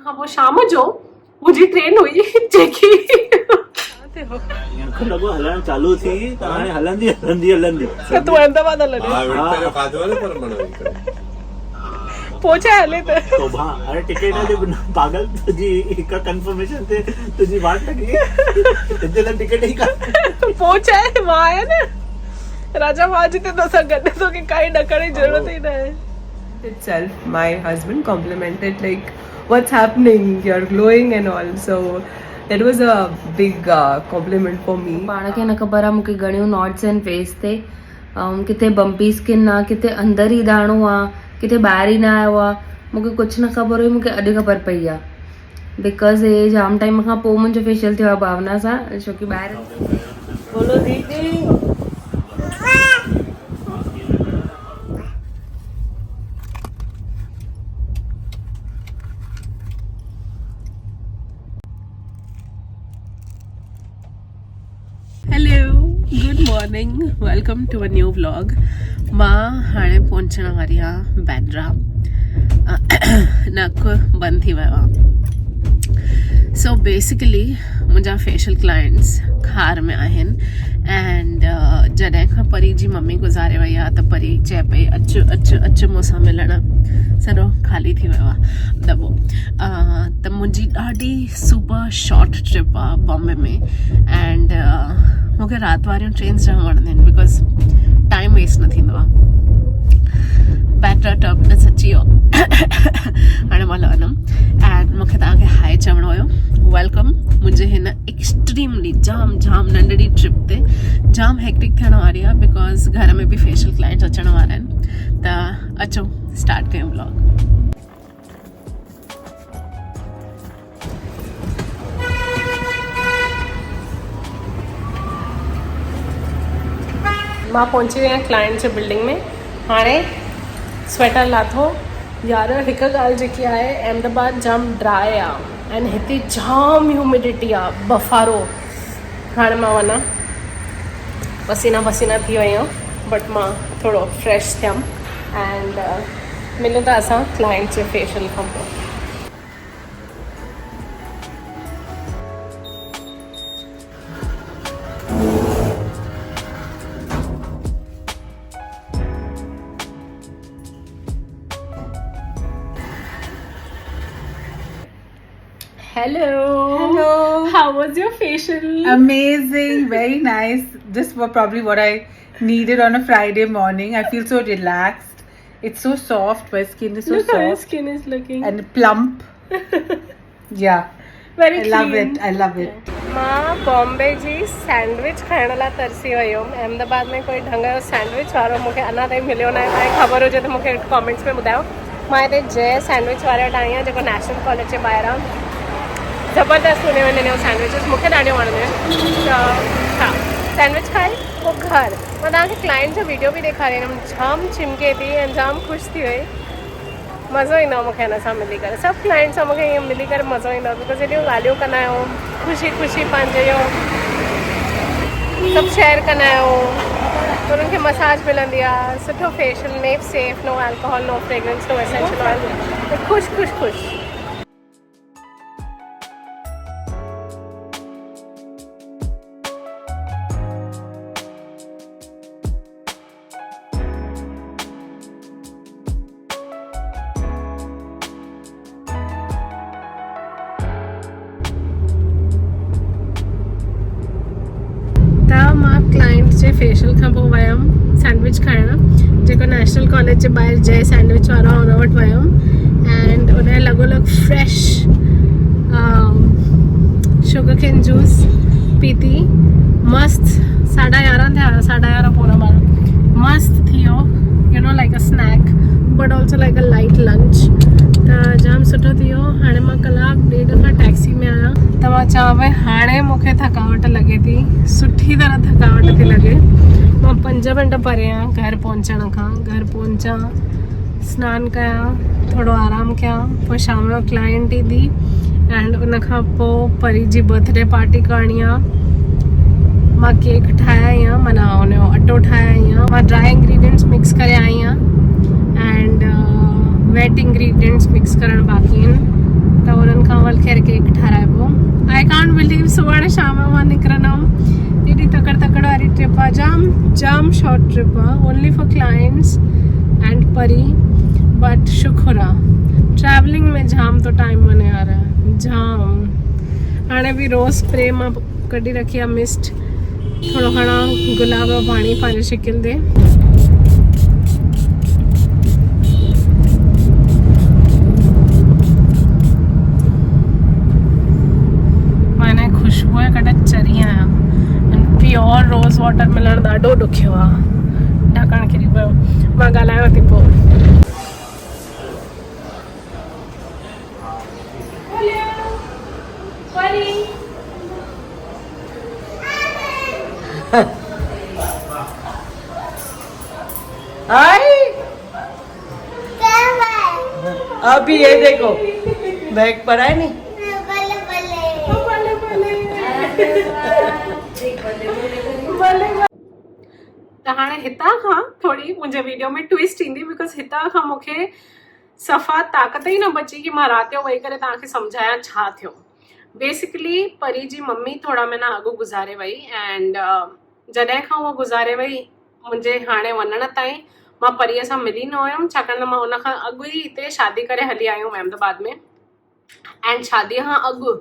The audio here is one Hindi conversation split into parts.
खां पोइ शाम जो मुंहिंजी ट्रेन हुई जेकी मूंखे लॻो हलण चालू थी त हाणे हलंदी हलंदी हलंदी त तूं अहमदाबाद हलंदे पहुचाए हले त अरे टिकेट जे बिना पागल तुंहिंजी हिकु कंफर्मेशन ते तुंहिंजी वाट लॻी हिते त टिकेट ई कान पहुचाए मां आया न राजा मां जिते तोसां गॾु तोखे काई ॾकण जी ज़रूरत ई न आहे itself my husband complimented like what's happening you're glowing and all so that was a big compliment for me पाण खे न ख़बर आहे मूंखे घणियूं नॉट्स आहिनि फेस ते किथे बम्पी स्किन आहे किथे अंदरि ई दाणो आहे किथे ॿाहिरि ई न आयो आहे मूंखे कुझु न ख़बर हुई मूंखे अॼु ख़बर पई आहे बिकॉज़ हे जाम टाइम खां पोइ मुंहिंजो फेशियल थियो आहे भावना सां छोकी ॿाहिरि बोलो दीदी hello good morning welcome to a new vlog मां हाणे पहुचण वारी आहियां बैंड्रा नक बंदि थी वियो आहे सो बेसिकली मुंहिंजा फेशियल क्लाइंट्स खार में आहिनि एंड जॾहिं खां परी जी मम्मी गुज़ारे वई आहे त परी चए पई अचु अचु अचु मूंसां मिलण सॼो ख़ाली थी वियो आहे दॿो त मुंहिंजी ॾाढी सुपर शॉर्ट ट्रिप आहे बॉम्बे में एंड मूंखे राति वारियूं ट्रेन्स जाम वणंदियूं आहिनि बिकॉज़ टाइम वेस्ट न थींदो आहे बैट्रा टर्मिनस अची वियो हाणे मां लहंदमि एंड मूंखे तव्हांखे हाय चवणो हुयो वेलकम मुंहिंजे हिन एक्सट्रीमली जाम जाम नंढड़ी ट्रिप ते जाम हेक्टिक थियण वारी आहे बिकॉज़ घर में बि फेशियल क्लाइंट्स अचण वारा आहिनि त अचो स्टार्ट कयूं ब्लॉग मां पहुची वई आहियां क्लाइंट जे बिल्डिंग में हाणे स्वेटर लाथो यार हिकु ॻाल्हि जेकी आहे अहमदाबाद जाम ड्राई आहे ऐं हिते जाम ह्यूमिडिटी आहे बफ़ारो हाणे मां वञा पसीना पसीना थी वई आहियां बट मां थोरो फ्रेश थियमि एंड मिलूं था असां क्लाइंट जे फेशियल खां पोइ Hello. Hello. How was your facial? Amazing, very nice. This was probably what I needed on a Friday morning. I feel so relaxed. It's so soft. My skin is so Look how your soft skin is looking. and plump. Yeah, Very I clean. love it. I love it. मां बॉम्बे जी सैंडविच खाइण लाइ तरसी वई हुयमि अहमदाबाद में कोई ढंग जो सैंडविच वारो मूंखे अञा ताईं मिलियो न आहे तव्हांखे ख़बर हुजे त मूंखे कॉमेंट्स में ॿुधायो मां हिते जय सैंडविच वारे वटि आई आहियां जेको नेशनल कॉलेज जे ॿाहिरि आहे ज़बरदस्त हूंदियूं आहिनि हिन जो सैंडविचिस मूंखे ॾाढियूं वणंदियूं आहिनि त हा सैंडविच खाई पोइ घर मां तव्हांखे क्लाइंट जो वीडियो बि ॾेखारींदमि जाम चिमके थी ऐं जाम ख़ुशि थी वई मज़ो ईंदो मूंखे हिन सां मिली करे सभु क्लाइंट सां मूंखे ईअं मिली करे मज़ो ईंदो बिकॉज़ हेॾियूं ॻाल्हियूं कंदा आहियूं ख़ुशी ख़ुशी पंहिंजे इहो सभु शेयर कंदा आहियूं उन्हनि खे मसाज मिलंदी आहे सुठो facial make safe no alcohol no fragrance no essential oil ख़ुशि ख़ुशि ख़ुशि फेशियल खां पोइ वियमि सैंडविच खाइण जेको नेशनल कॉलेज जे ॿाहिरि जय सैंडविच वारो आहे हुन वटि वियमि एंड उन लॻोलॻि फ्रेश शुगर केन जूस पीती मस्त 11:30 थिया 11:30 पोणा 12 मस्त थी वियो you know like a snack but also like a light lunch त जाम सुठो थी वियो हाणे मां कलाकु ॾेढ खां टैक्सी में आहियां त मां चवां पई हाणे मूंखे थकावट लॻे थी सुठी तरह थकावट थी लॻे मां 5 मिंट परे आहियां घर पहुचण खां घर पहुचां सनानु कयां थोरो आरामु कयां पोइ शाम जो क्लाइंट ईंदी एंड उन खां पोइ परी जी बर्थडे पार्टी करणी आहे मां केक ठाहिया आई आहियां माना हुनजो अटो ठाहिया आई आहियां मां ड्राई इंग्रीडियंट्स मिक्स करे आई आहियां एंड वेट इंग्रीडियंट्स मिक्स करणु बाक़ी आहिनि त उन्हनि केर केक ठाराइबो आई कांट बिलीव सुभाणे शाम मां निकिरंदमि एॾी तकड़ वारी ट्रिप आहे जाम शॉर्ट ट्रिप आहे ओनली फॉर क्लाइंट्स एंड परी बट शुक्र आहे ट्रैवलिंग में जाम तो टाइम वञे यार जाम हाणे बि रोज़ स्प्रे मां कढी रखी आहे मिस्ट थोरो घणो गुलाब जो पाणी पंहिंजे शिकिल ते माने खुशबू कॾहिं चरी आहियां प्योर रोज़ वाटर मिलणु ॾाढो ॾुखियो आहे ढकणु किरी पियो मां ॻाल्हायांव थी पोइ अभी ये देखो बैग पर है नहीं त हाणे हितां खां थोरी मुंहिंजे वीडियो में ट्विस्ट ईंदी बिकॉज हितां खां मूंखे सफ़ा ताक़त ई न बची कि मां राति जो वेही करे तव्हांखे सम्झायां छा थियो बेसिकली परी जी मम्मी थोरा महीना अॻु गुज़ारे वई एंड जॾहिं खां उहा गुज़ारे वई मुंहिंजे हाणे वञण ताईं मां परीअ सां मिली न हुयमि छाकाणि त मां उन खां अॻु ई हिते शादी करे हली आई हुयमि अहमदाबाद में एंड शादीअ खां अॻु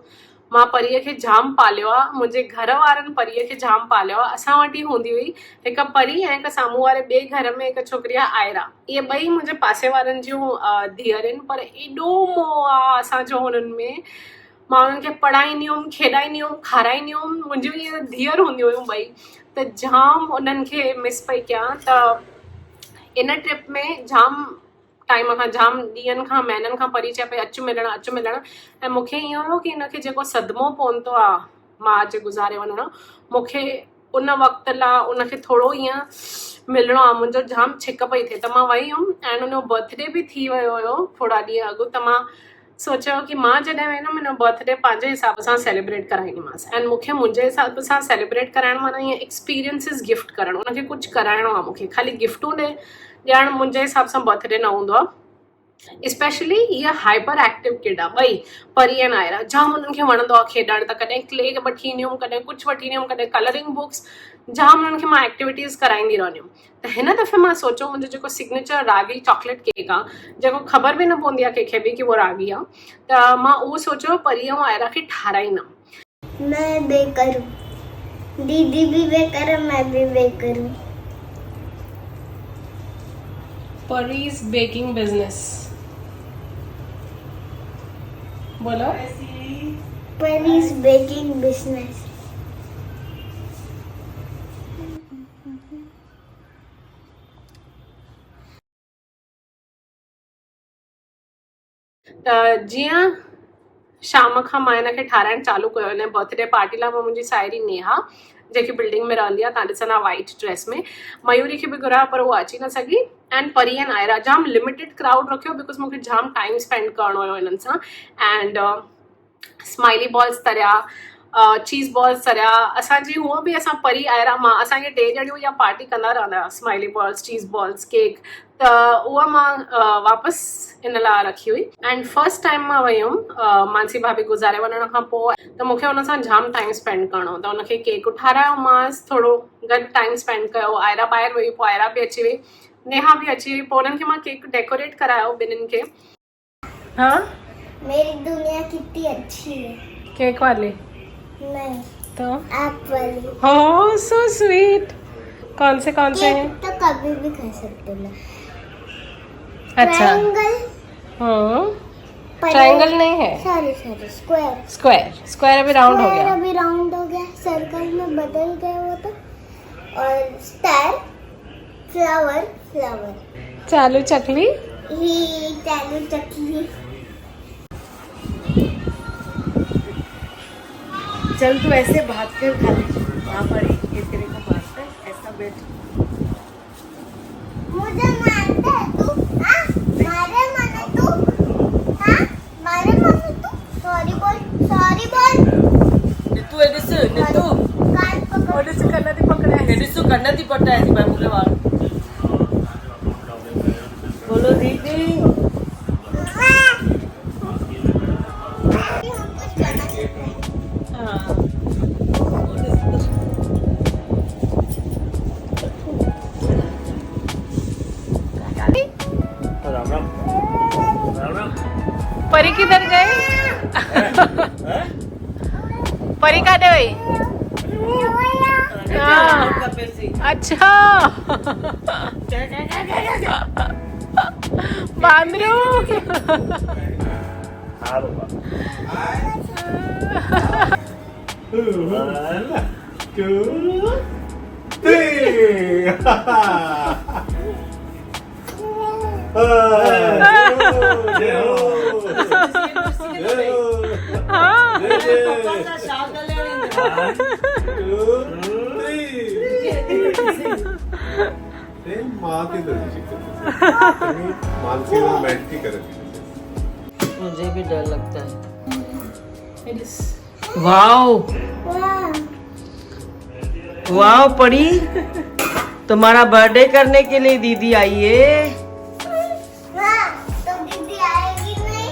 मां परीअ खे जाम पालियो आहे मुंहिंजे घर वारनि परीअ खे जाम पालियो आहे असां वटि ई हूंदी हुई हिकु परी ऐं हिकु साम्हूं वारे ॿिए घर में हिकु छोकिरी आहे आयरा इहे ॿई मुंहिंजे पासे वारनि जूं धीअर आहिनि पर एॾो मोह आहे असांजो हुननि में मां उन्हनि खे पढ़ाईंदी हुअमि खेॾाईंदी हुअमि खाराईंदी हुअमि मुंहिंजियूं इहे धीअर हूंदियूं हुयूं ॿई त जाम उन्हनि खे मिस पई कयां त इन ट्रिप में जाम टाइम खां जाम ॾींहंनि खां महीननि खां परी चए पई अचु मिलणु ऐं मूंखे ईअं हुयो कि हिनखे जेको सदमो पवंदो आहे माउ जे गुज़ारे वञणु मूंखे उन वक़्त लाइ उनखे थोरो ईअं मिलणो आहे मुंहिंजो जाम छिक पई थिए त मां वई हुअमि एंड उनजो बर्थडे बि थी वियो हुयो थोरा ॾींहं अॻु त मां सोचियो कि मां जॾहिं वेंदमि हिन बर्थडे पंहिंजे हिसाब सां सेलिब्रेट कराईंदीमांसि एंड मूंखे मुंहिंजे हिसाब सां सेलिब्रेट कराइण माना ईअं एक्सपीरियंसिस गिफ्ट करणु उनखे कुझु कराइणो आहे मूंखे ख़ाली गिफ्टूं ॾियणु मुंहिंजे हिसाब सां बर्थडे न हूंदो आहे स्पेशली हीअ हाइपर एक्टिव किड आहे ॿई परी ऐं नायरा जाम उन्हनि खे वणंदो आहे खेॾणु त कॾहिं क्ले वठी ईंदी हुअमि कॾहिं कुझु वठी ईंदी हुअमि कॾहिं कलरिंग बुक्स जाम उन्हनि खे मां एक्टिविटीज़ कराईंदी रहंदी हुअमि त हिन दफ़े मां सोचियो मुंहिंजो जेको सिग्नेचर रागी चॉकलेट केक आहे जेको ख़बर बि न पवंदी आहे कंहिंखे बि कि उहो रागी आहे त मां उहो सोचियो परी ऐं आयरा खे ठाराईंदमि मैं बेकर हूँ दीदी भी बेकर है मैं भी बेकर हूँ परीज बेकिंग बिजनेस बोलो परीज बेकिंग बिजनेस त जीअं शाम खां मां हिनखे ठाराइणु चालू कयो हिन बर्थडे पार्टी लाइ मां मुंहिंजी साहेड़ी नेहा जेकी बिल्डिंग में रहंदी आहे तव्हां ॾिसंदा वाइट ड्रेस में मयूरी खे बि घुरायो पर उहा अची न सघी एंड परी एंड आयरा जाम लिमिटेड क्राउड रखियो बिकॉज मूंखे जाम टाइम स्पेंड करिणो हुयो हिननि सां एंड स्माइली बॉल्स तरिया चीज़ बॉल्स तरिया असांजी हूअं बि असां परी आयरा मां असांखे टे ॼणियूं इहा पार्टी कंदा रहंदा हुआ स्माइली बॉल्स चीज़ बॉल्स केक त उहा मां वापसि इन लाइ रखी हुई एंड फर्स्ट टाइम मां वई हुअमि मानसी भाभी गुज़ारे वञण खां पोइ त मूंखे हुन सां जाम टाइम स्पेंड करिणो त हुनखे केक ठारायोमांसि थोरो गॾु टाइम स्पेंड कयो आयरा ॿाहिरि वई पोइ आयरा बि अची वई नेहा भी अच्छी हुई पोइ उन्हनि खे मां केक डेकोरेट करायो ॿिन्हिनि खे हाँ मेरी दुनिया कितनी अच्छी है केक वाली नहीं तो आप वाली हो सो स्वीट कौन से हैं तो कभी भी खा सकते हो अच्छा ट्रायंगल ट्रायंगल नहीं है सॉरी स्क्वायर स्क्वायर अभी राउंड हो गया अभी राउंड हो गया सर्कल में बदल गया वो तो और स्टार फ्लावर चालू चकली ही चालू चकली चल तू ऐसे भाग कर खा ले वहाँ पर ये तेरे को मारता है ऐसा बैठ मुझे मारता है तू हाँ मारे मने तू हाँ मारे मने तू सॉरी बोल नितू एडिसु नितू कान पकड़ ओडिसु कन्नदी पकड़े एडिसु कन्नदी पट्टा है मैं मुझे मार बोलो दीदी राम राम राम राम। परी किधर गई? परी कहाँ गई? अच्छा बांदरू। हाँ बाबा। 1, 2, ते माती तशी शिकते मानसी रोमॅन्टिक करत मुझे भी डर लगता है। वाओ वाओ परी, तुम्हारा बर्थडे करने के लिए दीदी आई है। हाँ, तो दीदी आएगी नहीं?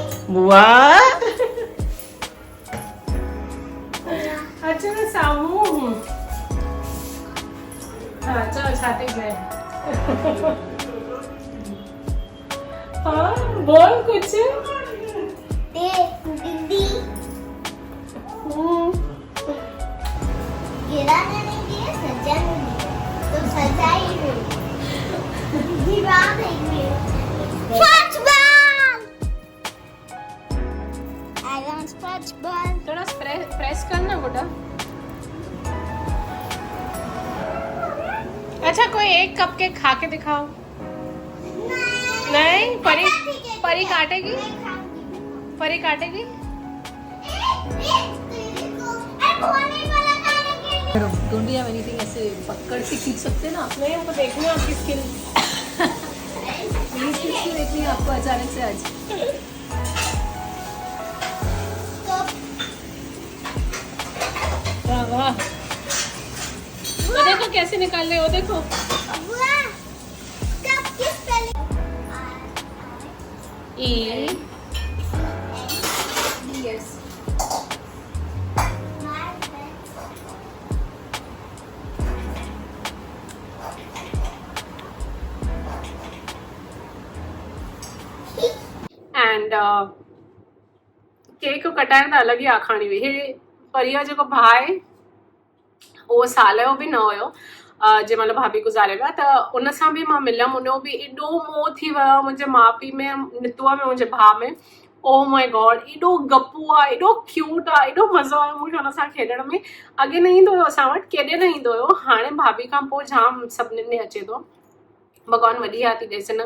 वाह अच्छा मैं सामू हूँ। हाँ चलो छाते गए। हाँ बोल कुछ। दीदी गिराने नहीं दिया, सजा नहीं दिया, तो सजा ही नहीं। गिरा देंगे। Scratch ball! I want scratch ball. थोड़ा प्रेस करना बेटा। अच्छा कोई एक कप केक खा के दिखाओ। नहीं परी परी काटेगी। परी काटेगी। डोंट यू हैव एनीथिंग ऐसे पकड़ के खींच सकते ना? नहीं हमको देखना है आपकी स्किन। मेरी स्किन क्यों देखनी है आपको अचानक से आज? वाह वाह। वो देखो कैसे निकाल रहे हो, देखो। E यस एंड केक कटाइण त अलॻि ई आखाणी हुई। हे परीअ जो जेको भाउ आहे उहो साल जो बि न हुयो जंहिं महिल भाभी गुज़ारे विया, त उन सां बि मां मिलियमि। उन बि एॾो मोह थी वियो मुंहिंजे माउ पीउ में, नितुअ में, मुंहिंजे भाउ में। ओ माय गॉड एॾो गपू आहे, एॾो क्यूट आहे, एॾो मज़ो आयो मूंखे हुन सां खेॾण में। अॻे न ईंदो हुयो असां वटि, केॾे न ईंदो हुयो। हाणे भाभी खां पोइ जाम सभिनीनि में अचे थो। भॻवान वॾी आहे थी ॾेसि न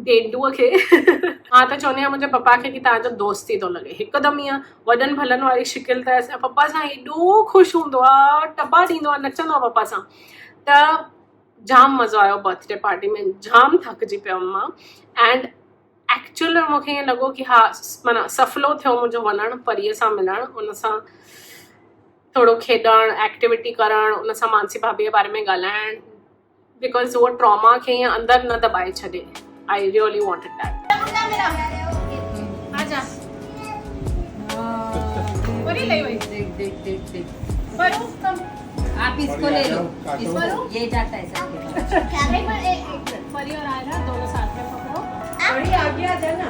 डेडूअ खे। मां त चवंदी आहियां मुंहिंजे पप्पा खे कि तव्हांजो दोस्त थी थो लॻे, हिकदमि ईअं वॾनि भलनि वारी शिकिल। त असां पप्पा सां एॾो ख़ुशि हूंदो आहे, टपा ॾींदो आहे, नचंदो आहे पप्पा सां। त जाम मज़ो आयो बर्थडे पार्टी में, जाम थकिजी पियमि मां। एंड एक्चुअल में मूंखे ईअं लॻो कि हा माना सफलो थियो मुंहिंजो वञणु, परीअ सां मिलणु, उन सां थोरो खेॾणु, एक्टिविटी करणु, उन सां मानसी भाभीअ जे बारे में ॻाल्हाइणु, बिकॉज उहो ट्रॉमा खे ईअं अंदरि न दॿाए छॾे। I really wanted that. आजा परी ले वही। देख देख देख देख पर कम आप इसको ले लो, इसको ये जाता है सब। परी और आयरा दोनों साथ में पकड़ो। बड़ी आगे आ जाना।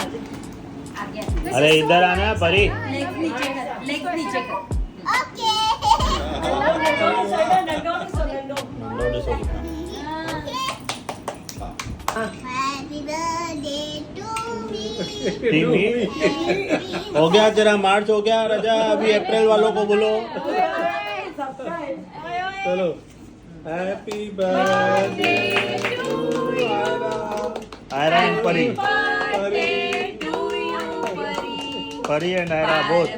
आगे अरे इधर आना है परी। लेग नीचे कर, लेग नीचे कर। Okay. Happy birthday to me. हो गया तेरा मार्च हो गया राजा, अभी अप्रैल वालों को बोलो। चलो happy birthday Ayra and Pari. Pari and Aira both.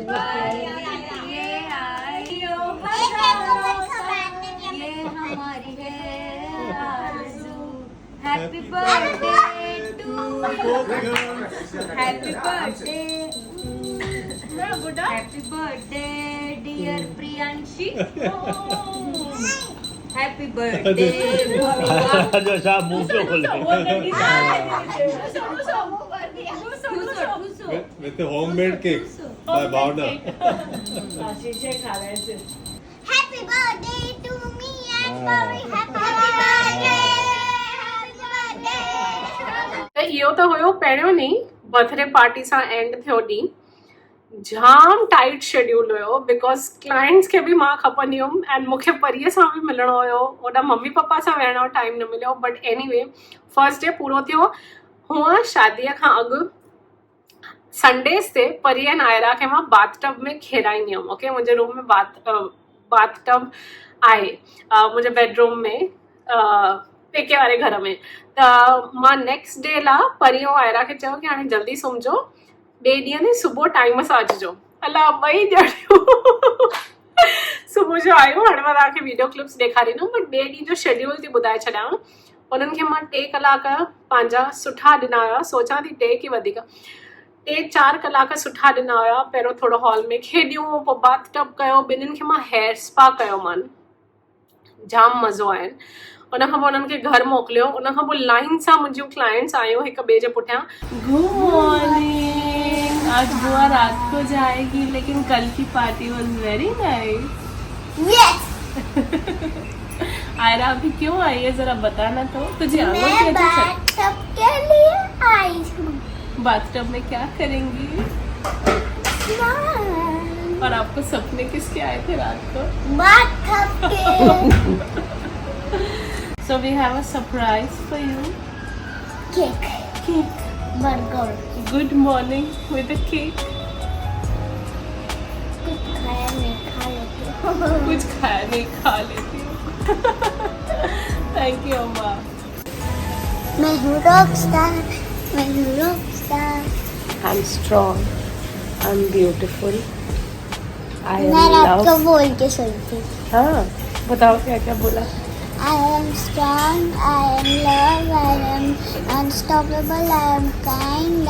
Happy birthday to happy birthday happy birthday dear Priyanshi happy birthday जो साहब मुंह पे खोले with the homemade cake. By Bhavna Ashish खालायचे Happy birthday to me and Bobby. Happy birthday. त इहो त हुयो पहिरियों ॾींहुं बर्थडे पार्टी सां एंड थियो ॾींहुं जाम टाइट शेड्यूल हुयो बिकॉज क्लाइंट्स खे बि मां खपंदी हुयमि एंड मूंखे परीअ सां बि मिलणो हुयो ओॾा मम्मी पप्पा सां वेहण जो टाइम न मिलियो बट एनीवे फर्स्ट डे पूरो थियो हूअं शादीअ खां अॻु संडेस ते परी एंड आयरा खे मां बाथटब में खेॾाईंदी हुयमि ओके मुंहिंजे रूम में बाथटब आहे मुंहिंजे बेडरूम में पेके वारे घर में त मां नेक्स्ट डे लाइ परी ऐं आयरा खे चयो की हाणे जल्दी सुम्हिजो ॿिए ॾींहं ते सुबुह टाइम सां अचिजो अला ॿई ॼणियूं सुबुह जो आहियूं हाणे मां तव्हांखे वीडियो क्लिप्स ॾेखारींदमि बट ॿिए ॾींहं जो शेड्यूल थी ॿुधाए छॾियां उन्हनि खे मां 2 कलाक पंहिंजा सुठा ॾिना हुया सोचां थी 2 की वधीक 3-4 कलाक सुठा ॾिना हुया पहिरियों थोरो हॉल में खेॾियूं पोइ बाथटब कयो ॿिन्हिनि खे मां हेयर स्पा कयो मान जाम मज़ो आहिनि उन खां पोइ उन्हनि खे घर मोकिलियो उन खां पोइ लाइन सां मुंहिंजियूं क्लाइंट्स आयूं हिक ॿिए जे पुठियां गुड मॉर्निंग आज बुआ रात को जाएगी लेकिन कल की party was very nice Yes. Ayra अभी क्यों आई है जरा बताना तो तुझे आंगन मैं की अच्छी बाथटब के लिए आई हूँ बाथटब में क्या करेंगी स्नान। और आपको सपने किसके आए थे रात को बाथटब के So we have a surprise for you. Cake Cake. Burger Good morning with a cake. कुछ खाया नहीं खा लेती हूँ। कुछ खाया नहीं खा लेती हूँ. Thank you, अम्मा. मैं हूँ रॉकस्टार मैं हूँ Rockstar I'm strong. I'm beautiful. I मैं am रात को love. बोल के सोई थी हाँ बताओ क्या क्या बोला I am strong, I am love, I am unstoppable, I am kind.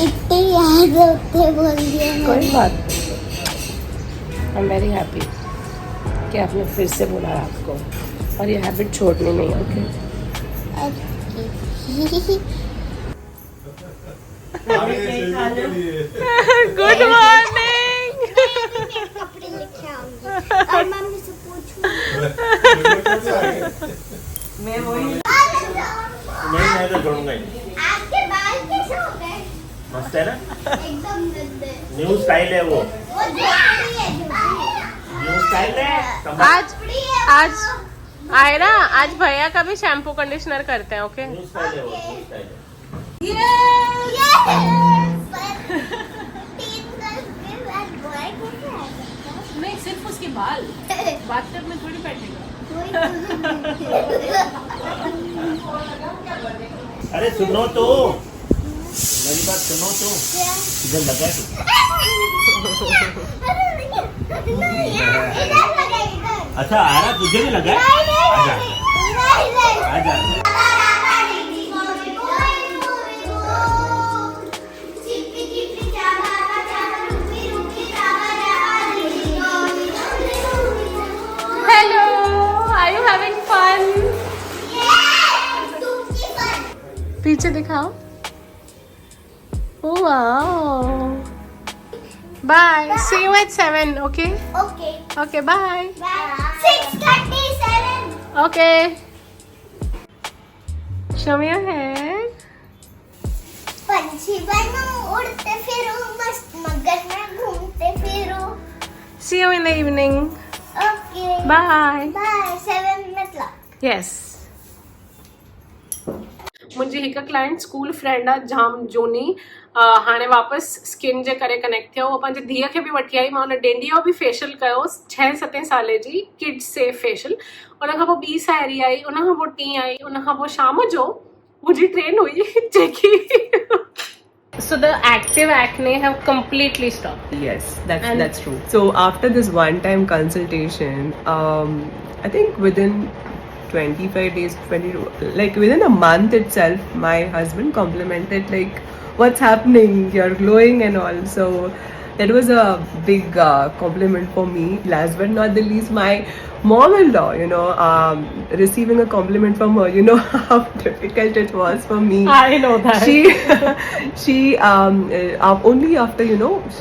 इतने याद होते बोल दिए कोई मैंने। बात आई एम वेरी हैप्पी कि आपने फिर से बोला रात को और ये हैबिट छोड़नी नहीं ओके गुड मॉर्निंग कपड़े लेके आऊंगी और मम्मी से पूछूंगी नहीं मैं तो छोड़ूंगा ही आपके बाल कैसे हो गए मस्त है ना एकदम गंदे न्यू स्टाइल है वो वो झोपड़ी है न्यू स्टाइल है आज आयरा आज भैया का भी शैम्पू कंडीशनर करते हैं ओके न्यू स्टाइल है वो न्यू स्टाइल है नहीं सिर्फ उसके बाल बाथटब में थोड़ी बैठेगा अरे सुनो तो मेरी बात सुनो तो इधर लगा अच्छा आ रहा तुझे भी लगा आजा hello are you having fun पीछे दिखाओ wow bye see you at 7 okay okay bye 6:37 okay show me your hair पंछी बनूं उड़ते फिरूं मस्त मगन में घूमते फिरूं see you in the evening okay bye bye 7 मतलब यस मुंहिंजी हिकु क्लाइंट स्कूल फ्रेंड आहे जाम झूनी हाणे वापसि स्किन जे करे कनेक्ट थियो उहो पंहिंजी धीअ खे बि वठी आई मां हुन डेंडी जो बि फेशियल कयो 6-7 साले जी किड्स सेफ फेशियल उन खां पोइ ॿी साहेड़ी आई उन खां पोइ टी आई उन खां पोइ शाम जो मुंहिंजी ट्रेन हुई जेकी So the active acne have completely stopped. Yes, And- that's true. So after this one-time consultation, I think within 25 days, like within a month itself, my husband complimented like, "What's happening? You're glowing and all." So that was a big compliment for me. Last but not the least, my mom-in-law, receiving a compliment from her, how difficult it was for me. I know that. She only after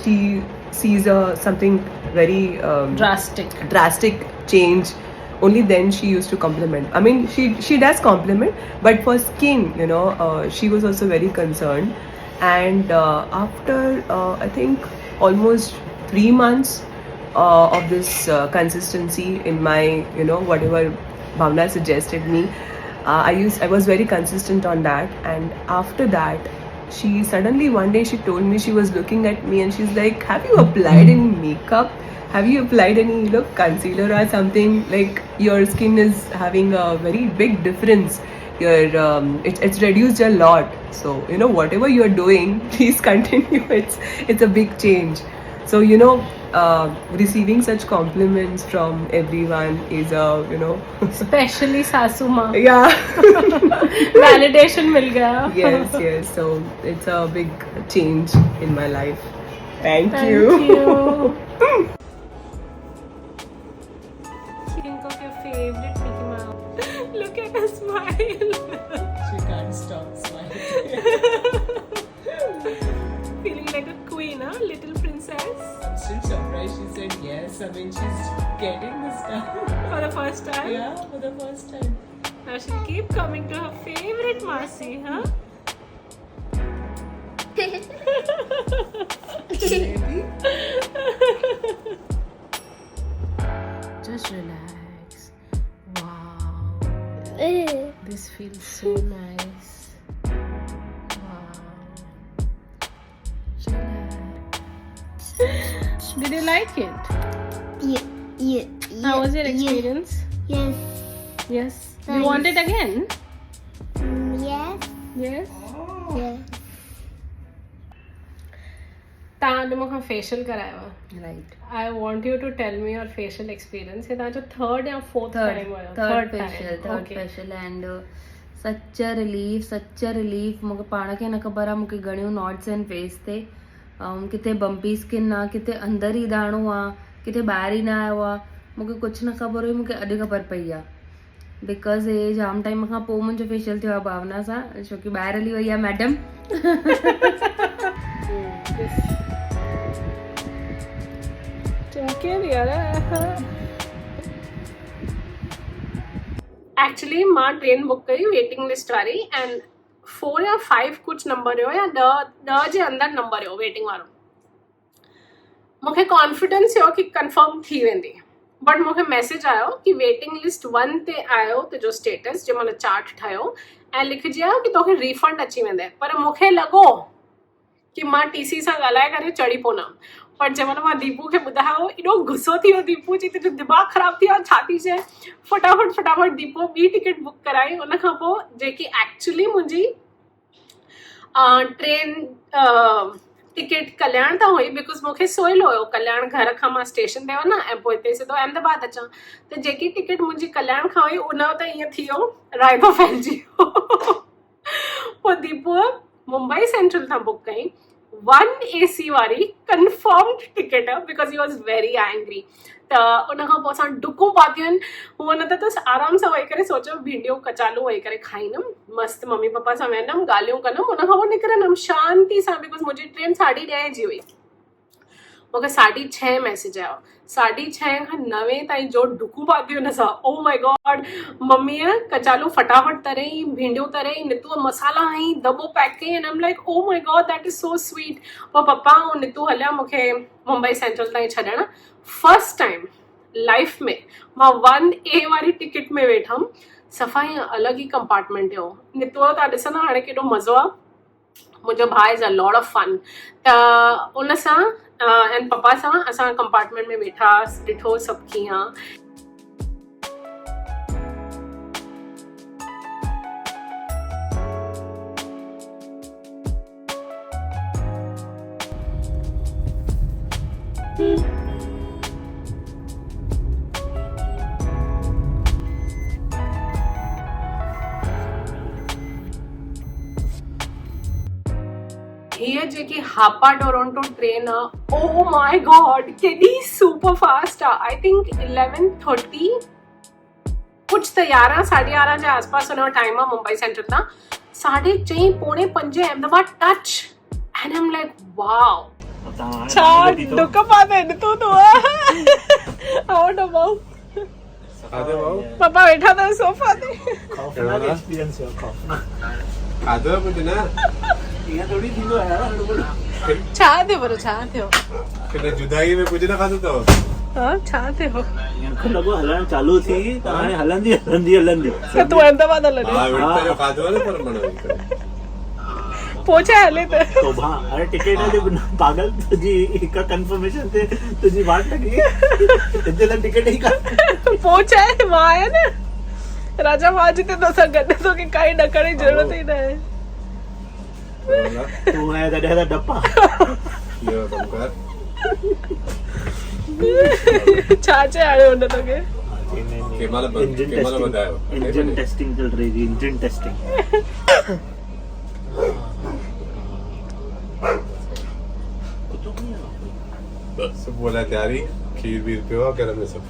she sees something very drastic change, only then she used to compliment. I mean, she does compliment, but for skin, she was also very concerned. And after I think almost 3 months of this consistency in my whatever Bhavna suggested me, I was very consistent on that. And after that, she suddenly one day she told me, she was looking at me and she's like, have you applied any makeup? Have you applied any concealer or something? Like, your skin is having a very big difference. It's reduced a lot. So whatever you're doing, please continue. It's a big change. So receiving such compliments from everyone is Especially Sasu Ma. yeah. Validation mil gaya. yes. So it's a big change in my life. Thank you. Think of your favorite Mickey Mouse. Look at her smile. She can't stop smiling. Feeling like a queen, huh? Little princess. I'm still surprised she said yes. I mean, she's getting this done. For the first time? Yeah, for the first time. Now she'll keep coming to her favorite Masi, huh? Maybe. Just relax. Wow. This feels so nice. Wow. Relax. Did you like it? Yeah. How was your experience? Yes. Yes. You Nice. want it again? Yes. Yes. Yes. तव्हां मूंखां फेशियल करायो आहे. Right. I want you to tell me your facial experience. हे तव्हांजो थर्ड या फोर्थ टाइम हुयो? Third time. facial, Okay. and such a relief. मूंखे पाण खे न ख़बर आहे मूंखे घणियूं नॉट्स आहिनि फेस ते. किथे बम्पी स्किन आहे, किथे अंदरि ई दाणो आहे, किथे ॿाहिरि ई न आयो आहे. मूंखे कुझु न ख़बर हुई, मूंखे अॼु ख़बर पई आहे. बिकॉज़ हे जाम टाइम खां पोइ मुंहिंजो फेशियल थियो आहे भावना सां, छोकी ॿाहिरि हली वई आहे मैडम. एक्चुअली मां ट्रेन बुक कई वेटिंग लिस्ट वारी एंड 4 या 5 कुछ नंबर हुयो या 10 जे अंदर नंबर हुयो वेटिंग वारो. मूंखे कॉन्फिडेंस हुयो कि कंफर्म थी वेंदी, बट मूंखे मैसेज आयो कि वेटिंग लिस्ट 1 ते आयो तुंहिंजो स्टेटस जंहिं महिल चार्ट ठहियो ऐं लिखिजी आयो कि तोखे रिफंड अची वेंदे. पर मूंखे लॻो कि मां TC सां ॻाल्हाए करे चढ़ी पवंदमि. पर जंहिं महिल मां दीपू खे ॿुधायो, एॾो गुस्सो थी वियो दीपू जी, तुंहिंजो दिमाग़ु ख़राबु थी वियो, छा थी चए. फटाफट दीपू ॿी टिकट बुक कराई. उन खां पोइ जेकी एक्चुअली मुंहिंजी ट्रेन टिकट कल्याण तां हुई, बिकॉज़ मूंखे सोइलो हुयो कल्याण घर खां मां स्टेशन ते वञा ऐं पोइ हिते सिधो अहमदाबाद अचां. त जेकी टिकट मुंहिंजी कल्याण खां हुई उन जो त ईअं थी वियो रायतो फैलिजी वियो. पोइ दीपूअ मुंबई सेंट्रल तां बुक कई 1 AC वारी confirmed ticket, because he was very angry. त उन खां पोइ असां डुकूं पातियूं आहिनि. हूअं न त आराम सां वेही करे सोचियो भिंडियूं कचालू वेही करे खाईंदमि, मस्तु मम्मी पप्पा सां वेहंदमि, ॻाल्हियूं कंदमि, उन खां पोइ निकिरंदमि शांती सां. बिकॉज़ मुंहिंजी ट्रेन 9:30 जी हुई. मूंखे 6:30 मैसेज आयो. 6:30 खां 9 ताईं जो डुकूं पातियूं हुन सां. Oh my God. मम्मीअ कचालू फटाफट तरई, भिंडियूं तरई, नितूअ मसाला हई, दॿो पैक कई. And I am like oh my God that is so sweet. पोइ पप्पा ऐं नितू हलिया मूंखे मुंबई सेंट्रल ताईं छॾण. फर्स्ट टाइम लाइफ में मां 1A वारी टिकट में वेठमि. सफ़ा ईअं अलॻि ई कंपार्टमेंट हो. नितूअ तव्हां ॾिसंदा हाणे केॾो मज़ो आहे. मुंहिंजो भाउ is a lot of fun. त उन सां एंड पप्पा सां असां कंपार्टमेंट में वेठासीं, ॾिठो सभु कीअं आहे. हीअ जेकी हापा टोरंटो ट्रेन आहे, ओ माय गॉड केॾी सुपर फास्ट आहे. आई थिंक 11:30 कुछ त 11 साढे 11 जे आसपास हुनजो टाइम आहे मुंबई सेंट्रल तां. 4:30 पौणे 5 Ahmedabad touch. And I am like wow. छा डुक पाते तू आवडो भाऊ. खाधो भाऊ पापा वेठा था सोफा ते. खौफनाक एक्सपीरियंस हो, खौफनाक. खाधो कुझु न ईअं थोरी थींदो आहे छा थियो पर छा थियो? कॾहिं जुदाई में कुझु न खाधो अथव हा छा थियो? मूंखे लॻो हलण चालू थी त हाणे हलंदी हलंदी हलंदी. तू अहमदाबाद हलंदे हा विर्त जो खाधो आहे न पर मन पोचा हले त तो भाउ हाणे टिकेट जे बिना पागल तुंहिंजी हिक कंफर्मेशन ते तुंहिंजी वाट लॻी हिते त टिकेट ई कान. पोचा आहे मां आहे न राजा मां जिते तोसां गॾु तोखे काई ॾकण जी ज़रूरत ई न आहे. तूं आहे तॾहिं त डपा. इहो कमु कर छा चयाड़ियो हुन तोखे? केमल ॿुधायो इंजन टेस्टिंग चल रही थी. Engine testing. सुबुह लाइ तयारी खीर वीर पियो आहे घर में सभु.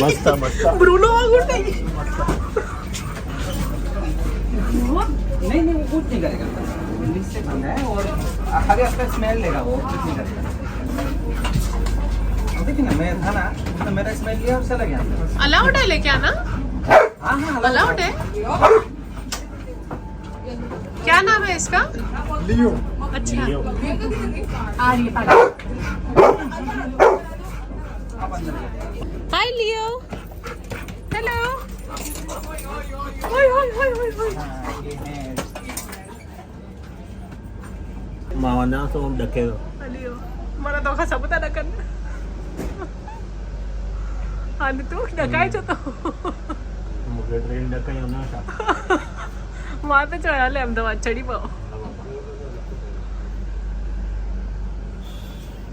मस्त मस्त. ब्रूनो वांगुर नाही. नहीं वो कुछ नहीं करेगा. इंग्लिश से बंदा है और खाली आपका स्मेल लेगा, वो कुछ नहीं करेगा. देखिए ना मैं था ना तो मेरा स्मेल लिया और चला गया. अलाउड है लेके आना? हाँ हाँ अलाउड है. क्या नाम है इसका? लियो. अच्छा. हाय लियो. हेलो. हाय हाय हाय हाय हाय. मां वञा थो ॾके थो. लियो माना तोखां सभु था ॾकनि. हाणे तूं ॾकाए छो तो. मूंखे ट्रेन ॾकाई वञा छा. मां त चयो हले अहमदाबाद चढ़ी पओ.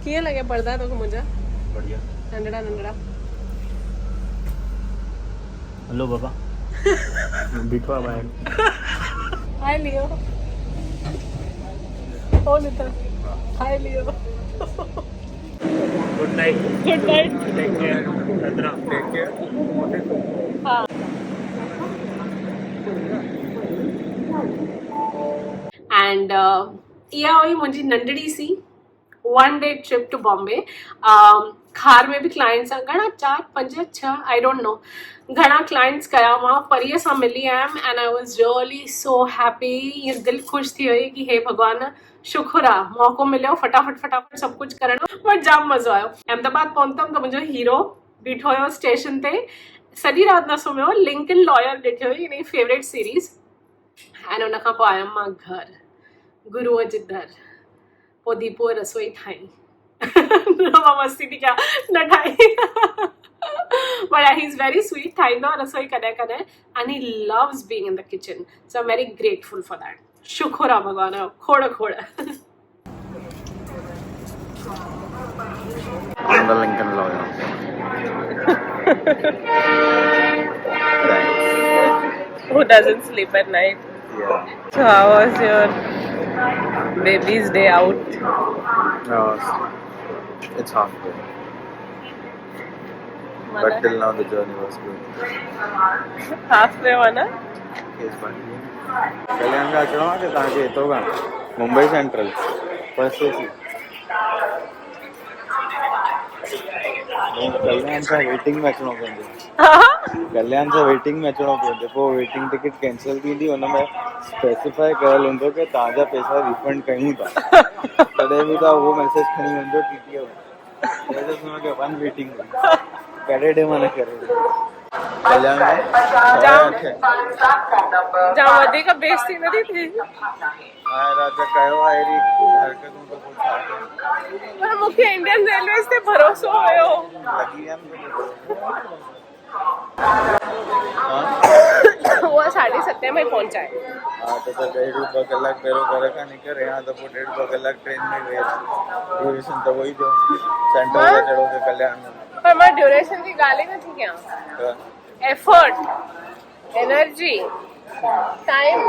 कीअं लॻे पर्दा तोखे मुंहिंजा? बढ़िया. नंढड़ा नंढड़ा. हलो बाबा. बीठो आहे ॿाहिरि. Hi Leo. ओ Nita. Hi Leo. Good night. Good night. Take care. सदरा. Take care. हाँ. एंड इहा हुई मुंहिंजी नंढड़ी सी 1 day trip to Bombay. Khar में बि क्लाइंट्स सां घणा 4 5 6 आई डोंट नो घणा क्लाइंट्स कया मां. परीअ सां मिली आयमि and I was really so happy. ईअं दिलि ख़ुशि थी वई कि हे भॻवान शुक्र आहे मौक़ो मिलियो फटाफट सभु कुझु करण. बट जाम मज़ो आयो. अहमदाबाद पहुतमि त मुंहिंजो हीरो बीठो हुयो स्टेशन ते. सॼी राति न सुम्हियो. लिंकन लॉयर ॾिठी हुई हिन जी फेवरेट सीरीज़. ऐं हुन खां पोइ आयमि मां घर गुरूअ जे दर. पोइ दीपुअ रसोई ठाही. मां मस्ती थी कयां न ठाही. But he is very sweet. ठाहींदो आहे रसोई कॾहिं कॾहिं and he loves being in the kitchen. So I am very grateful for that. शुक्र आहे भॻवान जो. खोड़ खोड़. Lincoln lawyer. Who doesn't sleep at night? Yeah. So how was your baby's day out? No, it's half good. But till now the journey was good. Halfway mana? Yes, but कल्याण का अचणो आहे कि तव्हांखे हितो खां मुंबई सेंट्रल फर्स्ट एसी. कल्याण सां वेटिंग में अचणो पवंदो. कल्याण सां वेटिंग में अचणो पवंदो. पोइ वेटिंग टिकट कैंसिल थींदी. हुन में स्पेसिफाई कयल हूंदो कि तव्हांजा पैसा रिफंड कयूं था. तॾहिं बि तव्हां उहो मैसेज खणी वञिजो टीटीअ में. हुनखे वन वेटिंग कहिड़े ॾे मां न करे. कल्याण में जाम वधीक बेइज्जती न थी थी. हाणे राजा कयो आहे अहिड़ी हरकतूं त पोइ छा कयूं. पर मूंखे इंडियन रेलवेज़ ते भरोसो हुयो. लॻी विया न. वो 7:30 में पहुंचा है. हाँ तो 1.5-2 कलाक पहिरों घर खां निकिरे हा त पोइ 1.5-2 कलाक ट्रेन में वेस्ट. ड्यूरेशन त वही थियो. सेंटर ते चढ़ो के कल्याण में. पर मां ड्यूरेशन जी ॻाल्हि ई नथी कयां. Effort, energy, time,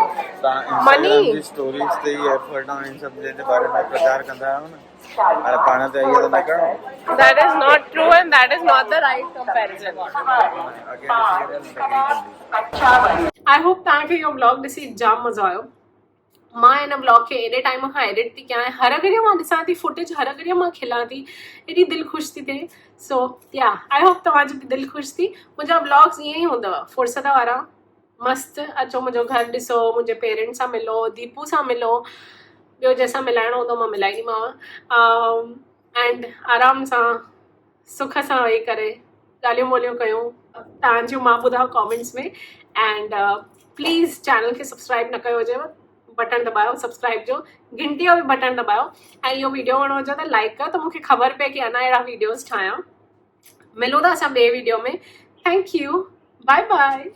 money. जी स्टोरीज ते ही एफर्ट ऐं इन सभु जे बारे में प्रचार कंदा आहियो न. हाणे पाण ते इहो त न करिणो. That is not true and that is not the right comparison. I hope तव्हांखे इहो व्लॉग ॾिसी जाम मज़ो आयो. मां हिन व्लॉग खे एॾे टाइम खां एडिट थी कयां. हर घड़ीअ मां ॾिसां थी फुटेज, हर घड़ीअ मां खिलां थी. एॾी दिलि ख़ुशि थी थिए. सो या आई होप तव्हांजी बि दिलि ख़ुशि थी. मुंहिंजा व्लॉग्स ईअं ई हूंदव, फुर्सत वारा. मस्तु अचो मुंहिंजो घरु ॾिसो, मुंहिंजे पेरेंट्स सां मिलो, दीपू सां मिलो. ॿियो जंहिंसां मिलाइणो हूंदो मां मिलाईंदीमांव. एंड आराम सां सुख सां वेही करे ॻाल्हियूं ॿोलियूं कयूं. तव्हांजूं मां ॿुधायो कॉमेंट्स में. एंड प्लीज़ चैनल खे सब्सक्राइब न कयो हुजेव, बटन दॿायो सब्सक्राइब जो, घंटीअ जो बि बटन दॿायो. ऐं इहो वीडियो वणो हुजे त लाइक कयो त मूंखे ख़बर पए की अञा अहिड़ा वीडियोज़ ठाहियां. मिलूं था असां ॿिए वीडियो में. Thank you. Bye bye.